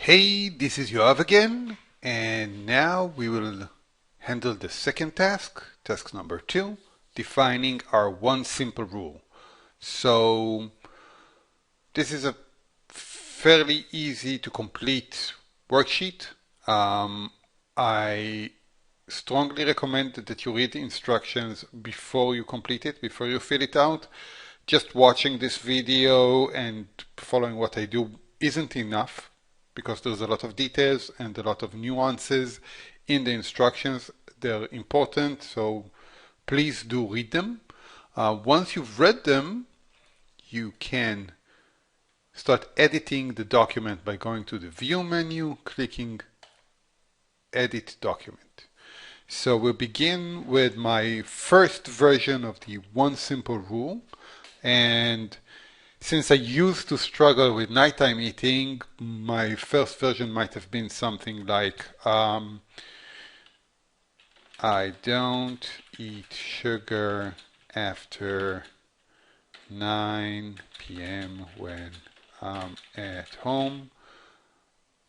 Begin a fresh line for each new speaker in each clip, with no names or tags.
Hey, this is Yoav again, and now we will handle the second task, task number 2, defining our one simple rule. So this is a fairly easy to complete worksheet. I strongly recommend that you read the instructions before you complete it, before you fill it out. Just watching this video and following what I do isn't enough because there's a lot of details and a lot of nuances in the instructions. They're important, so please do read them. Once you've read them, you can start editing the document by going to the View menu, clicking Edit Document. So we'll begin with my first version of the one simple rule. And since I used to struggle with nighttime eating, my first version might have been something like, I don't eat sugar after 9 p.m. when I'm at home,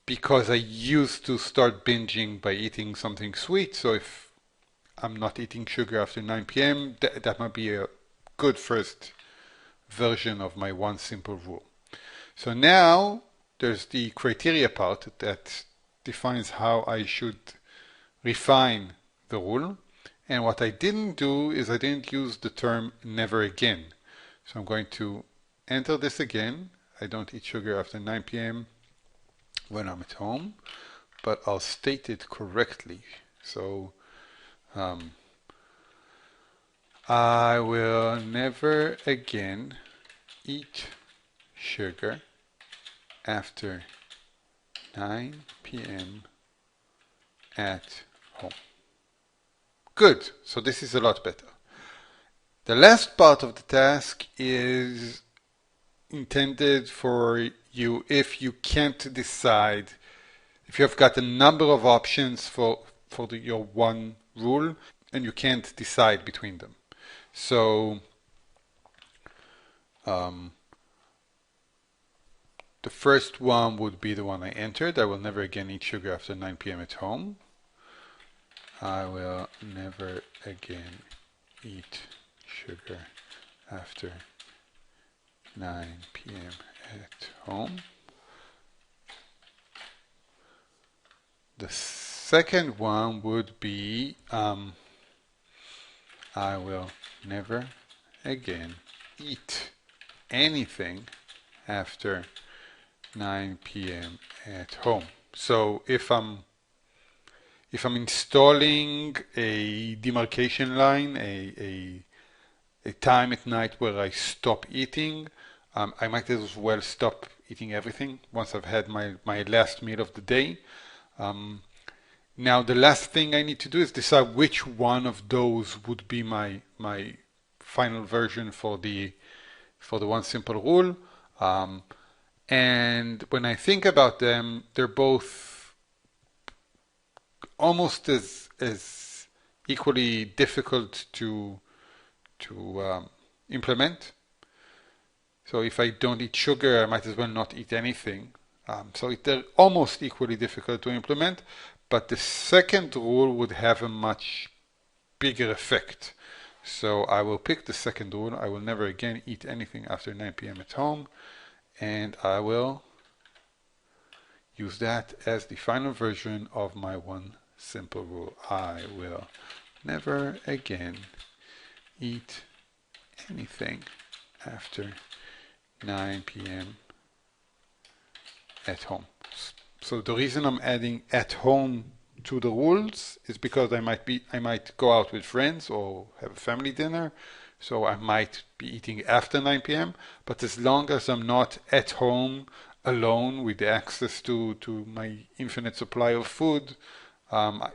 because I used to start binging by eating something sweet. So if I'm not eating sugar after 9 p.m., that might be a good first version of my one simple rule. So now there's the criteria part that defines how I should refine the rule. And what I didn't do is I didn't use the term never again. So I'm going to enter this again. I don't eat sugar after 9 p.m. when I'm at home, but I'll state it correctly. So I will never again eat sugar after 9 p.m. at home. Good, so this is a lot better. The last part of the task is intended for you if you can't decide, if you have got a number of options for your one rule and you can't decide between them. So the first one would be the one I entered. I will never again eat sugar after 9 p.m. at home. I will never again eat sugar after 9 p.m. at home. The second one would be I will never again eat anything after 9 p.m. at home. So if I'm installing a demarcation line, a time at night where I stop eating, I might as well stop eating everything once I've had my last meal of the day. Now the last thing I need to do is decide which one of those would be my final version for the one simple rule. And when I think about them, they're both almost as equally difficult to implement. So if I don't eat sugar, I might as well not eat anything. So they're almost equally difficult to implement, but the second rule would have a much bigger effect. So I will pick the second rule. I will never again eat anything after 9 p.m. at home, and I will use that as the final version of my one simple rule. I will never again eat anything after 9 p.m. at home. So the reason I'm adding at home to the rules is because I might go out with friends or have a family dinner, so I might be eating after 9 p.m. But as long as I'm not at home alone with access to my infinite supply of food,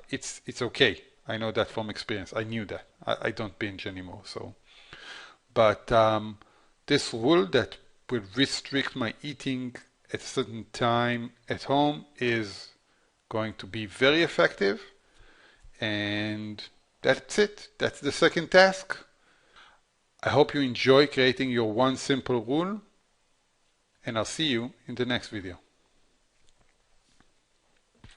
it's okay. I know that from experience. I knew that. I don't binge anymore. So, but this rule that will restrict my eating at a certain time at home is going to be very effective. And that's it. That's the second task. I hope you enjoy creating your one simple rule, and I'll see you in the next video.